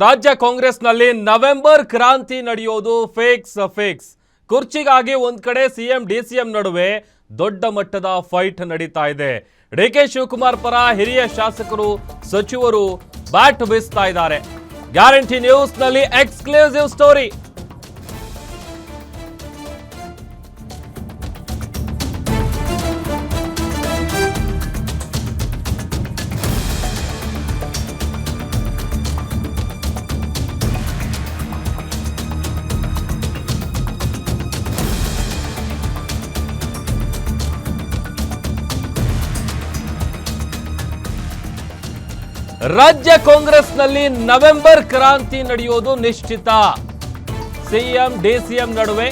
ರಾಜ್ಯ ಕಾಂಗ್ರೆಸ್ನಲ್ಲಿ ನವೆಂಬರ್ ಕ್ರಾಂತಿ ನಡೆಯೋದು ಫೇಕ್ಸ್. ಕುರ್ಚಿಗಾಗಿ ಒಂದ್ ಕಡೆ ಸಿಎಂ ಡಿಸಿಎಂ ನಡುವೆ ದೊಡ್ಡ ಮಟ್ಟದ ಫೈಟ್ ನಡೀತಾ ಇದೆ. ಡಿಕೆ ಶಿವಕುಮಾರ್ ಪರ ಹಿರಿಯ ಶಾಸಕರು ಸಚಿವರು ಬ್ಯಾಟ್ ಬೀಸ್ತಾ ಇದ್ದಾರೆ. ಗ್ಯಾರಂಟಿ ನ್ಯೂಸ್ ನಲ್ಲಿ ಎಕ್ಸ್ಕ್ಲೂಸಿವ್ ಸ್ಟೋರಿ. ರಾಜ್ಯ ಕಾಂಗ್ರೆಸ್ನಲ್ಲಿ ನವೆಂಬರ್ ಕ್ರಾಂತಿ ನಡೆಯೋದು ನಿಶ್ಚಿತ. ಸಿಎಂ ಡಿಸಿಎಂ ನಡುವೆ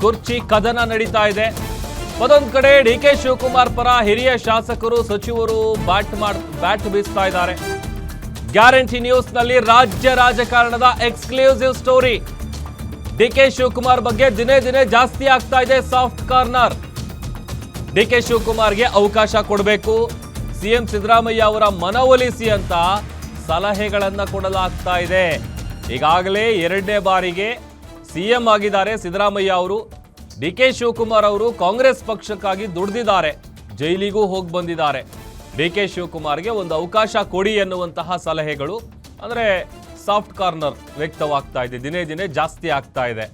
ಕುರ್ಚಿ ಕದನ ನಡೀತಾ ಇದೆ. ಮತ್ತೊಂದು ಕಡೆ ಡಿಕೆ ಶಿವಕುಮಾರ್ ಪರ ಹಿರಿಯ ಶಾಸಕರು ಸಚಿವರು ಬ್ಯಾಟ್ ಬೀಸ್ತಾ ಇದ್ದಾರೆ. ಗ್ಯಾರಂಟಿ ನ್ಯೂಸ್ ನಲ್ಲಿ ರಾಜ್ಯ ರಾಜಕಾರಣದ ಎಕ್ಸ್ಕ್ಲೂಸಿವ್ ಸ್ಟೋರಿ. ಡಿಕೆ ಶಿವಕುಮಾರ್ ಬಗ್ಗೆ ದಿನೇ ದಿನೇ ಜಾಸ್ತಿ ಆಗ್ತಾ ಇದೆ ಸಾಫ್ಟ್ ಕಾರ್ನರ್. ಡಿಕೆ ಶಿವಕುಮಾರ್ಗೆ ಅವಕಾಶ ಕೊಡಬೇಕು, ಸಿಎಂ ಸಿದ್ದರಾಮಯ್ಯ ಅವರ ಮನವೊಲಿಸಿ ಅಂತ ಸಲಹೆಗಳನ್ನ ಕೊಡಲಾಗ್ತಾ ಇದೆ. ಈಗಾಗಲೇ ಎರಡನೇ ಬಾರಿಗೆ ಸಿಎಂ ಆಗಿದ್ದಾರೆ ಸಿದ್ದರಾಮಯ್ಯ ಅವರು. ಡಿಕೆ ಶಿವಕುಮಾರ್ ಅವರು ಕಾಂಗ್ರೆಸ್ ಪಕ್ಷಕ್ಕಾಗಿ ದುಡಿದಿದ್ದಾರೆ, ಜೈಲಿಗೂ ಹೋಗಿ ಬಂದಿದ್ದಾರೆ. ಡಿಕೆ ಶಿವಕುಮಾರ್ಗೆ ಒಂದು ಅವಕಾಶ ಕೊಡಿ ಎನ್ನುವಂತಹ ಸಲಹೆಗಳು ಅಂದ್ರೆ ಸಾಫ್ಟ್ ಕಾರ್ನರ್ ವ್ಯಕ್ತವಾಗ್ತಾ ಇದೆ, ದಿನೇ ದಿನೇ ಜಾಸ್ತಿ ಆಗ್ತಾ ಇದೆ.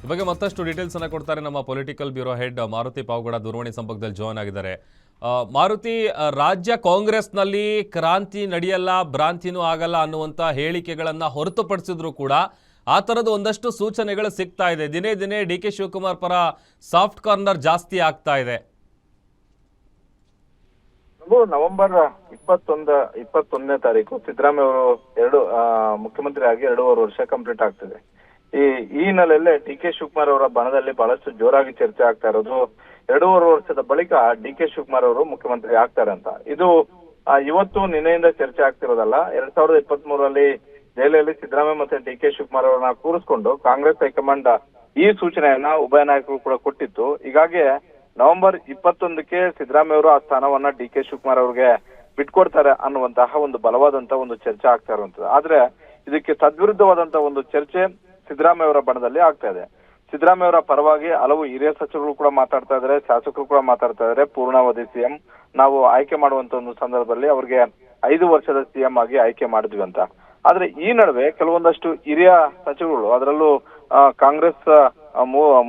ಈ ಬಗ್ಗೆ ಮತ್ತಷ್ಟು ಡೀಟೇಲ್ಸ್ ಅನ್ನ ಕೊಡ್ತಾರೆ ನಮ್ಮ political bureau head Maruti Pavagada ದೂರವಾಣಿ ಸಂಪರ್ಕದಲ್ಲಿ ಜಾಯ್ನ್ ಆಗಿದ್ದಾರೆ. ಮಾರುತಿ, ರಾಜ್ಯ ಕಾಂಗ್ರೆಸ್ನಲ್ಲಿ ಕ್ರಾಂತಿ ನಡೆಯಲ್ಲ, ಭ್ರಾಂತಿನೂ ಆಗಲ್ಲ ಅನ್ನುವಂಥ ಹೇಳಿಕೆಗಳನ್ನ ಹೊರತುಪಡಿಸಿದ್ರು ಕೂಡ ಆ ಥರದ ಒಂದಷ್ಟು ಸೂಚನೆಗಳು ಸಿಗ್ತಾ ಇದೆ. ದಿನೇ ದಿನೇ ಡಿ ಕೆ ಶಿವಕುಮಾರ್ ಪರ ಸಾಫ್ಟ್ ಕಾರ್ನರ್ ಜಾಸ್ತಿ ಆಗ್ತಾ ಇದೆ. ನವೆಂಬರ್ 21ನೇ ತಾರೀಕು ಸಿದ್ದರಾಮಯ್ಯ ಅವರು ಮುಖ್ಯಮಂತ್ರಿ ಆಗಿ 2.5 ವರ್ಷ ಕಂಪ್ಲೀಟ್ ಆಗ್ತದೆ. ಈ ಹಿನ್ನೆಲೆಯಲ್ಲೇ ಡಿ ಕೆ ಶಿವಕುಮಾರ್ ಅವರ ಬಣದಲ್ಲಿ ಬಹಳಷ್ಟು ಜೋರಾಗಿ ಚರ್ಚೆ ಆಗ್ತಾ ಇರೋದು 2.5 ವರ್ಷದ ಬಳಿಕ ಡಿ ಕೆ ಶಿವಕುಮಾರ್ ಅವರು ಮುಖ್ಯಮಂತ್ರಿ ಆಗ್ತಾರೆ ಅಂತ. ಇದು ಇವತ್ತು ನಿನ್ನೆಯಿಂದ ಚರ್ಚೆ ಆಗ್ತಿರೋದಲ್ಲ. 2023ರಲ್ಲಿ ದೆಹಲಿಯಲ್ಲಿ ಸಿದ್ದರಾಮಯ್ಯ ಮತ್ತೆ ಡಿ ಕೆ ಶಿವಕುಮಾರ್ ಅವರನ್ನ ಕೂರಿಸ್ಕೊಂಡು ಕಾಂಗ್ರೆಸ್ ಹೈಕಮಾಂಡ್ ಈ ಸೂಚನೆಯನ್ನ ಉಭಯ ನಾಯಕರು ಕೂಡ ಕೊಟ್ಟಿತ್ತು. ಹೀಗಾಗಿ ನವೆಂಬರ್ 21ಕ್ಕೆ ಸಿದ್ದರಾಮಯ್ಯ ಅವರು ಆ ಸ್ಥಾನವನ್ನ ಡಿ ಕೆ ಶಿವಕುಮಾರ್ ಅವ್ರಿಗೆ ಬಿಟ್ಕೊಡ್ತಾರೆ ಅನ್ನುವಂತಹ ಒಂದು ಬಲವಾದಂತಹ ಒಂದು ಚರ್ಚೆ ಆಗ್ತಾ ಇರುವಂತದ್ದು. ಆದ್ರೆ ಇದಕ್ಕೆ ತದ್ವಿರುದ್ಧವಾದಂತಹ ಒಂದು ಚರ್ಚೆ ಸಿದ್ದರಾಮಯ್ಯ ಅವರ ಬಣದಲ್ಲಿ ಆಗ್ತಾ ಇದೆ. ಸಿದ್ದರಾಮಯ್ಯ ಅವರ ಪರವಾಗಿ ಹಲವು ಹಿರಿಯ ಸಚಿವರು ಕೂಡ ಮಾತಾಡ್ತಾ ಇದ್ದಾರೆ, ಶಾಸಕರು ಕೂಡ ಮಾತಾಡ್ತಾ ಇದ್ದಾರೆ. ಪೂರ್ಣಾವಧಿ ಸಿಎಂ ನಾವು ಆಯ್ಕೆ ಮಾಡುವಂತ ಒಂದು ಸಂದರ್ಭದಲ್ಲಿ ಅವ್ರಿಗೆ 5 ವರ್ಷದ ಸಿಎಂ ಆಗಿ ಆಯ್ಕೆ ಮಾಡಿದ್ವಿ ಅಂತ. ಆದ್ರೆ ಈ ನಡುವೆ ಕೆಲವೊಂದಷ್ಟು ಹಿರಿಯ ಸಚಿವರುಗಳು, ಅದರಲ್ಲೂ ಕಾಂಗ್ರೆಸ್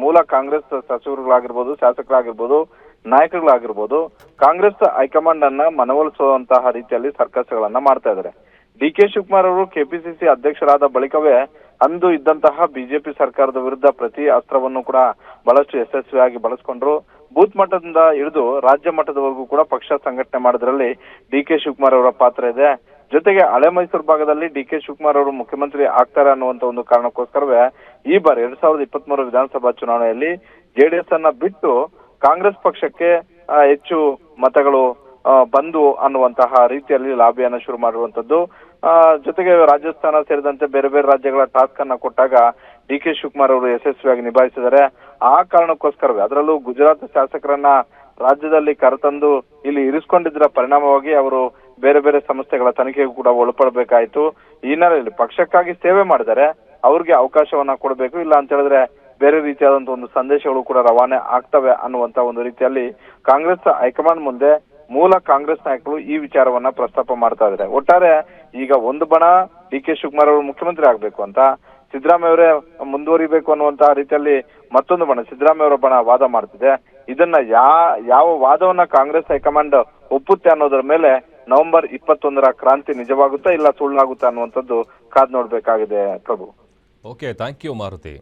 ಮೂಲ ಕಾಂಗ್ರೆಸ್ ಸಚಿವರುಗಳಾಗಿರ್ಬೋದು, ಶಾಸಕರಾಗಿರ್ಬೋದು, ನಾಯಕರುಗಳಾಗಿರ್ಬೋದು, ಕಾಂಗ್ರೆಸ್ ಹೈಕಮಾಂಡ್ ಅನ್ನ ಮನವೊಲಿಸುವಂತಹ ರೀತಿಯಲ್ಲಿ ಸರ್ಕಸ್ಗಳನ್ನ ಮಾಡ್ತಾ ಇದ್ದಾರೆ. ಡಿ ಕೆ ಶಿವಕುಮಾರ್ ಅವರು ಕೆಪಿಸಿಸಿ ಅಧ್ಯಕ್ಷರಾದ ಬಳಿಕವೇ ಅಂದು ಇದ್ದಂತಹ ಬಿಜೆಪಿ ಸರ್ಕಾರದ ವಿರುದ್ಧ ಪ್ರತಿ ಅಸ್ತ್ರವನ್ನು ಕೂಡ ಬಹಳಷ್ಟು ಯಶಸ್ವಿಯಾಗಿ ಬಳಸ್ಕೊಂಡ್ರು. ಬೂತ್ ಮಟ್ಟದಿಂದ ಹಿಡಿದು ರಾಜ್ಯ ಮಟ್ಟದವರೆಗೂ ಕೂಡ ಪಕ್ಷ ಸಂಘಟನೆ ಮಾಡೋದ್ರಲ್ಲಿ ಡಿ ಕೆ ಶಿವಕುಮಾರ್ ಅವರ ಪಾತ್ರ ಇದೆ. ಜೊತೆಗೆ ಹಳೆ ಮೈಸೂರು ಭಾಗದಲ್ಲಿ ಡಿ ಕೆ ಶಿವಕುಮಾರ್ ಅವರು ಮುಖ್ಯಮಂತ್ರಿ ಆಗ್ತಾರೆ ಅನ್ನುವಂತ ಒಂದು ಕಾರಣಕ್ಕೋಸ್ಕರವೇ ಈ ಬಾರಿ 2023 ವಿಧಾನಸಭಾ ಚುನಾವಣೆಯಲ್ಲಿ ಜೆಡಿಎಸ್ ಅನ್ನ ಬಿಟ್ಟು ಕಾಂಗ್ರೆಸ್ ಪಕ್ಷಕ್ಕೆ ಹೆಚ್ಚು ಮತಗಳು ಬಂದು ಅನ್ನುವಂತಹ ರೀತಿಯಲ್ಲಿ ಲಾಬಿಯನ್ನ ಶುರು ಮಾಡಿರುವಂತದ್ದು. ಜೊತೆಗೆ ರಾಜಸ್ಥಾನ ಸೇರಿದಂತೆ ಬೇರೆ ಬೇರೆ ರಾಜ್ಯಗಳ ಟಾಸ್ಕ್ ಅನ್ನ ಕೊಟ್ಟಾಗ ಡಿ ಕೆ ಶಿವಕುಮಾರ್ ಅವರು ಯಶಸ್ವಿಯಾಗಿ ನಿಭಾಯಿಸಿದ್ದಾರೆ. ಆ ಕಾರಣಕ್ಕೋಸ್ಕರವೇ ಅದರಲ್ಲೂ ಗುಜರಾತ್ ಶಾಸಕರನ್ನ ರಾಜ್ಯದಲ್ಲಿ ಕರೆತಂದು ಇಲ್ಲಿ ಇರಿಸಿಕೊಂಡಿದ್ದರ ಪರಿಣಾಮವಾಗಿ ಅವರು ಬೇರೆ ಬೇರೆ ಸಂಸ್ಥೆಗಳ ತನಿಖೆಗೂ ಕೂಡ ಒಳಪಡಬೇಕಾಯ್ತು. ಈ ಹಿನ್ನೆಲೆಯಲ್ಲಿ ಪಕ್ಷಕ್ಕಾಗಿ ಸೇವೆ ಮಾಡಿದರೆ ಅವ್ರಿಗೆ ಅವಕಾಶವನ್ನ ಕೊಡಬೇಕು, ಇಲ್ಲ ಅಂತ ಹೇಳಿದ್ರೆ ಬೇರೆ ರೀತಿಯಾದಂತಹ ಒಂದು ಸಂದೇಶಗಳು ಕೂಡ ರವಾನೆ ಆಗ್ತವೆ ಅನ್ನುವಂತ ಒಂದು ರೀತಿಯಲ್ಲಿ ಕಾಂಗ್ರೆಸ್ ಹೈಕಮಾಂಡ್ ಮುಂದೆ ಮೂಲ ಕಾಂಗ್ರೆಸ್ ನಾಯಕರು ಈ ವಿಚಾರವನ್ನ ಪ್ರಸ್ತಾಪ ಮಾಡ್ತಾ ಇದ್ದಾರೆ. ಒಟ್ಟಾರೆ ಈಗ ಒಂದು ಬಣ ಡಿ ಕೆ ಶಿವಕುಮಾರ್ ಅವರು ಮುಖ್ಯಮಂತ್ರಿ ಆಗ್ಬೇಕು ಅಂತ, ಸಿದ್ದರಾಮಯ್ಯ ಅವರೇ ಮುಂದುವರಿಬೇಕು ಅನ್ನುವಂತಹ ರೀತಿಯಲ್ಲಿ ಮತ್ತೊಂದು ಬಣ ಸಿದ್ದರಾಮಯ್ಯ ಅವರ ಬಣ ವಾದ ಮಾಡ್ತಿದೆ. ಇದನ್ನ ಯಾವ ವಾದವನ್ನ ಕಾಂಗ್ರೆಸ್ ಹೈಕಮಾಂಡ್ ಒಪ್ಪುತ್ತೆ ಅನ್ನೋದ್ರ ಮೇಲೆ ನವೆಂಬರ್ 21ರ ಕ್ರಾಂತಿ ನಿಜವಾಗುತ್ತಾ ಇಲ್ಲ ಸುಳ್ಳಾಗುತ್ತಾ ಅನ್ನುವಂಥದ್ದು ಕಾದ್ ನೋಡ್ಬೇಕಾಗಿದೆ Prabhu. Okay, thank you Maruti.